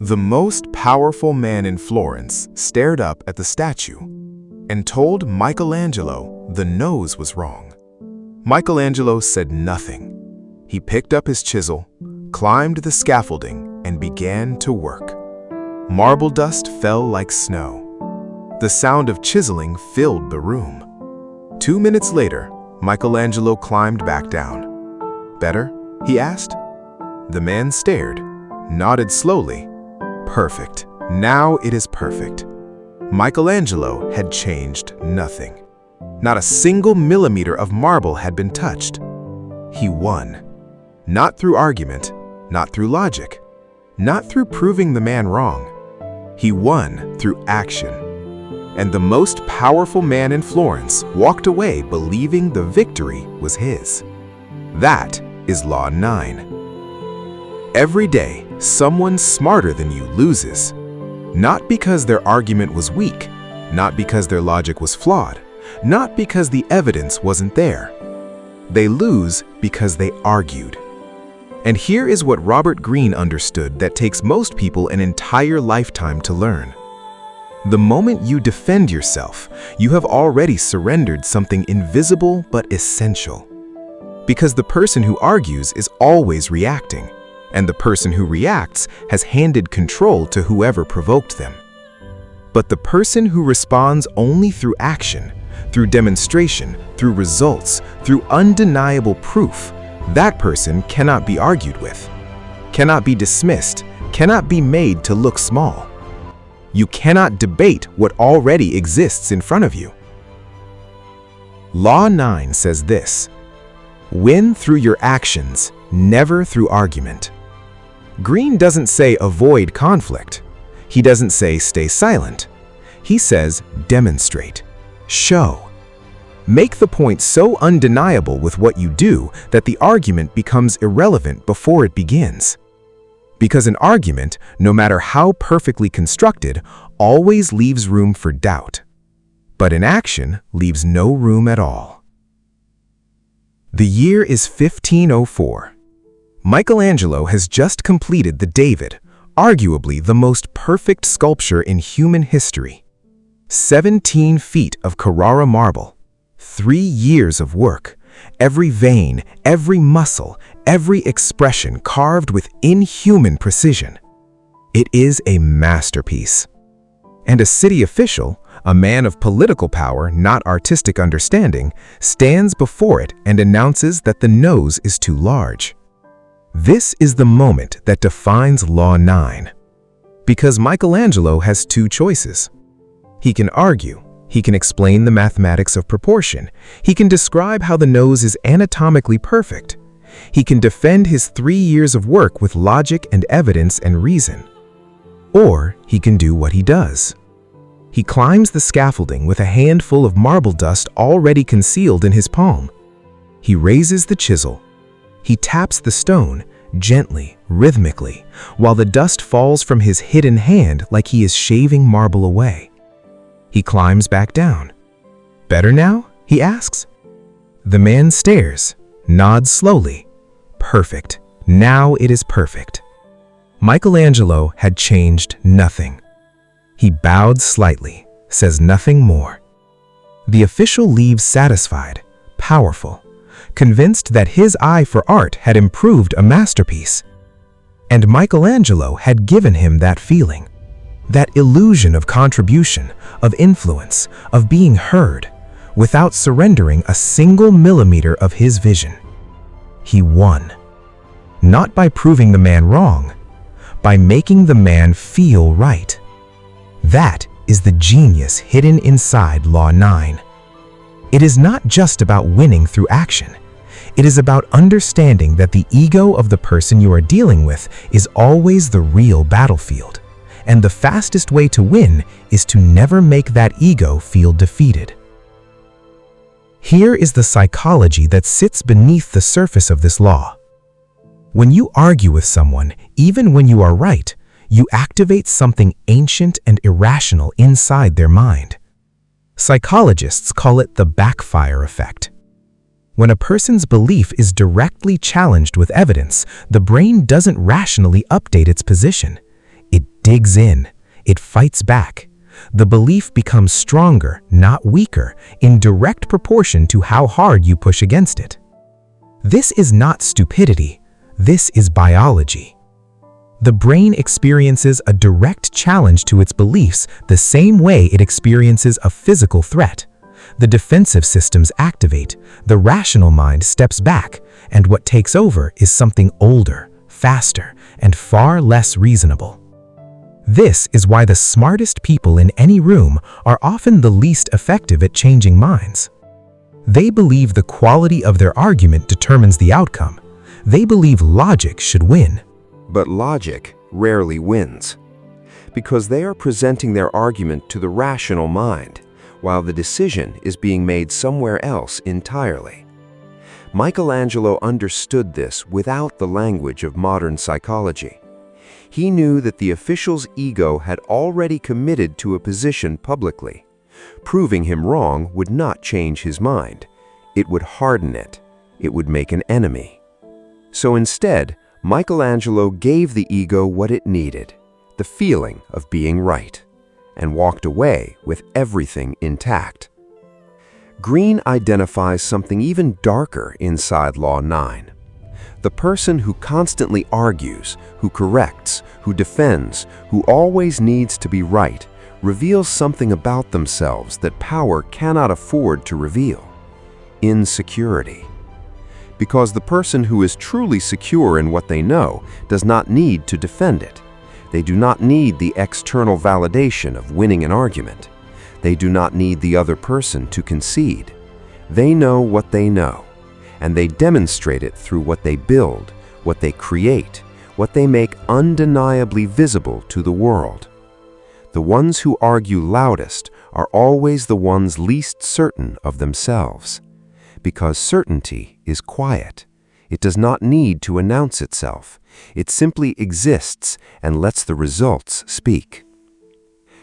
The most powerful man in Florence stared up at the statue and told Michelangelo the nose was wrong. Michelangelo said nothing. He picked up his chisel, climbed the scaffolding, and began to work. Marble dust fell like snow. The sound of chiseling filled the room. 2 minutes later, Michelangelo climbed back down. "Better?" he asked. The man stared, nodded slowly. "Perfect. Now it is perfect." Michelangelo had changed nothing. Not a single millimeter of marble had been touched. He won. Not through argument, not through logic, not through proving the man wrong. He won through action. And the most powerful man in Florence walked away believing the victory was his. That is Law 9. Every day, someone smarter than you loses. Not because their argument was weak, not because their logic was flawed, not because the evidence wasn't there. They lose because they argued. And here is what Robert Greene understood that takes most people an entire lifetime to learn. The moment you defend yourself, you have already surrendered something invisible but essential. Because the person who argues is always reacting, and the person who reacts has handed control to whoever provoked them. But the person who responds only through action, through demonstration, through results, through undeniable proof, that person cannot be argued with, cannot be dismissed, cannot be made to look small. You cannot debate what already exists in front of you. Law 9 says this: win through your actions, never through argument. Greene doesn't say avoid conflict. He doesn't say stay silent. He says demonstrate, show. Make the point so undeniable with what you do that the argument becomes irrelevant before it begins. Because an argument, no matter how perfectly constructed, always leaves room for doubt. But an action leaves no room at all. The year is 1504. Michelangelo has just completed the David, arguably the most perfect sculpture in human history. 17 feet of Carrara marble, 3 years of work, every vein, every muscle, every expression carved with inhuman precision. It is a masterpiece. And a city official, a man of political power, not artistic understanding, stands before it and announces that the nose is too large. This is the moment that defines Law 9. Because Michelangelo has 2 choices. He can argue, he can explain the mathematics of proportion, he can describe how the nose is anatomically perfect. He can defend his 3 years of work with logic and evidence and reason. Or he can do what he does. He climbs the scaffolding with a handful of marble dust already concealed in his palm. He raises the chisel. He taps the stone, gently, rhythmically, while the dust falls from his hidden hand like he is shaving marble away. He climbs back down. "Better now?" he asks. The man stares, nods slowly. Perfect. Now it is perfect. Michelangelo had changed nothing. He bowed slightly, says nothing more. The official leaves satisfied, powerful, convinced that his eye for art had improved a masterpiece. And Michelangelo had given him that feeling, that illusion of contribution, of influence, of being heard, without surrendering a single millimeter of his vision. He won. Not by proving the man wrong, by making the man feel right. That is the genius hidden inside Law 9. It is not just about winning through action. It is about understanding that the ego of the person you are dealing with is always the real battlefield, and the fastest way to win is to never make that ego feel defeated. Here is the psychology that sits beneath the surface of this law. When you argue with someone, even when you are right, you activate something ancient and irrational inside their mind. Psychologists call it the backfire effect. When a person's belief is directly challenged with evidence, the brain doesn't rationally update its position. It digs in. It fights back. The belief becomes stronger, not weaker, in direct proportion to how hard you push against it. This is not stupidity. This is biology. The brain experiences a direct challenge to its beliefs the same way it experiences a physical threat. The defensive systems activate, the rational mind steps back, and what takes over is something older, faster, and far less reasonable. This is why the smartest people in any room are often the least effective at changing minds. They believe the quality of their argument determines the outcome. They believe logic should win. But logic rarely wins, because they are presenting their argument to the rational mind, while the decision is being made somewhere else entirely. Michelangelo understood this without the language of modern psychology. He knew that the official's ego had already committed to a position publicly. Proving him wrong would not change his mind. It would harden it. It would make an enemy. So instead, Michelangelo gave the ego what it needed, the feeling of being right, and walked away with everything intact. Greene identifies something even darker inside Law 9. The person who constantly argues, who corrects, who defends, who always needs to be right, reveals something about themselves that power cannot afford to reveal: insecurity. Because the person who is truly secure in what they know does not need to defend it. They do not need the external validation of winning an argument. They do not need the other person to concede. They know what they know, and they demonstrate it through what they build, what they create, what they make undeniably visible to the world. The ones who argue loudest are always the ones least certain of themselves. Because certainty is quiet. It does not need to announce itself. It simply exists and lets the results speak.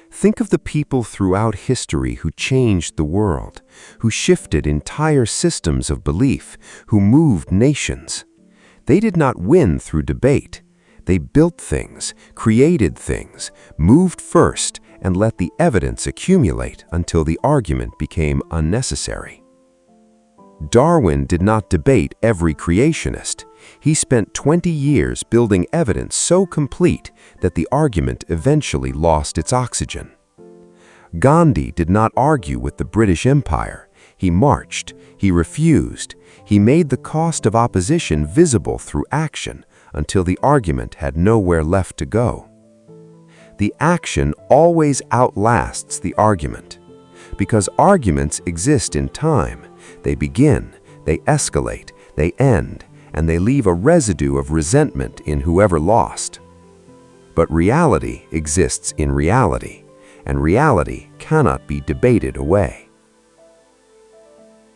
Think of the people throughout history who changed the world, who shifted entire systems of belief, who moved nations. They did not win through debate. They built things, created things, moved first, and let the evidence accumulate until the argument became unnecessary. Darwin did not debate every creationist. He spent 20 years building evidence so complete that the argument eventually lost its oxygen. Gandhi did not argue with the British Empire. He marched, he refused, he made the cost of opposition visible through action until the argument had nowhere left to go. The action always outlasts the argument. Because arguments exist in time, they begin, they escalate, they end, and they leave a residue of resentment in whoever lost. But reality exists in reality, and reality cannot be debated away.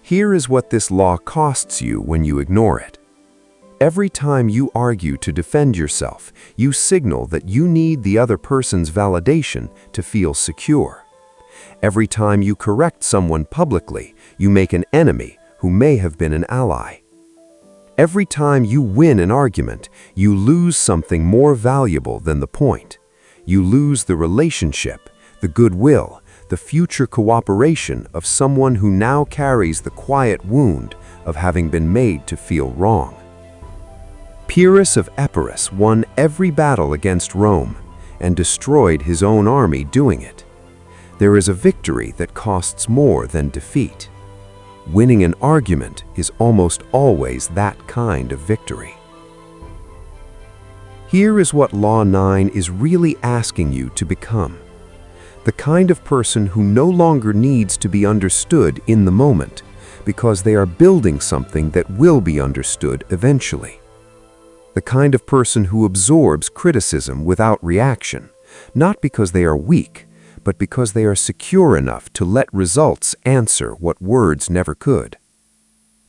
Here is what this law costs you when you ignore it. Every time you argue to defend yourself, you signal that you need the other person's validation to feel secure. Every time you correct someone publicly, you make an enemy who may have been an ally. Every time you win an argument, you lose something more valuable than the point. You lose the relationship, the goodwill, the future cooperation of someone who now carries the quiet wound of having been made to feel wrong. Pyrrhus of Epirus won every battle against Rome and destroyed his own army doing it. There is a victory that costs more than defeat. Winning an argument is almost always that kind of victory. Here is what Law 9 is really asking you to become: the kind of person who no longer needs to be understood in the moment, because they are building something that will be understood eventually. The kind of person who absorbs criticism without reaction, not because they are weak, but because they are secure enough to let results answer what words never could.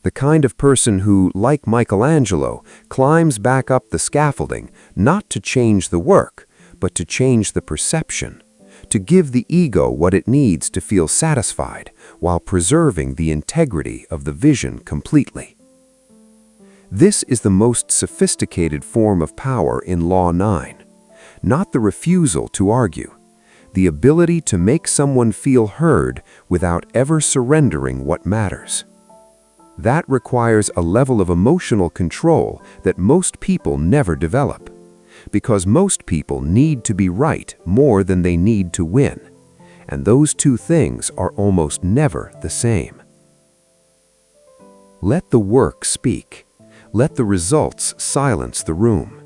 The kind of person who, like Michelangelo, climbs back up the scaffolding not to change the work, but to change the perception, to give the ego what it needs to feel satisfied while preserving the integrity of the vision completely. This is the most sophisticated form of power in Law 9. not the refusal to argue, the ability to make someone feel heard without ever surrendering what matters. That requires a level of emotional control that most people never develop, because most people need to be right more than they need to win, and those two things are almost never the same. Let the work speak. Let the results silence the room.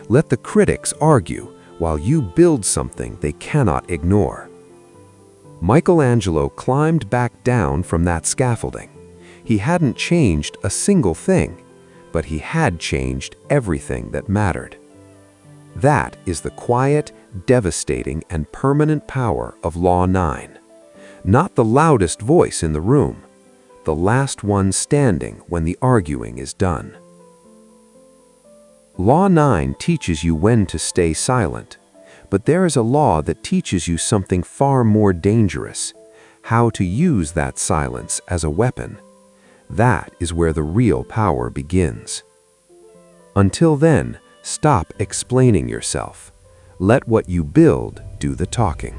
Let the critics argue while you build something they cannot ignore. Michelangelo climbed back down from that scaffolding. He hadn't changed a single thing, but he had changed everything that mattered. That is the quiet, devastating, and permanent power of Law 9. Not the loudest voice in the room, the last one standing when the arguing is done. Law 9 teaches you when to stay silent, but there is a law that teaches you something far more dangerous: how to use that silence as a weapon. That is where the real power begins. Until then, stop explaining yourself. Let what you build do the talking.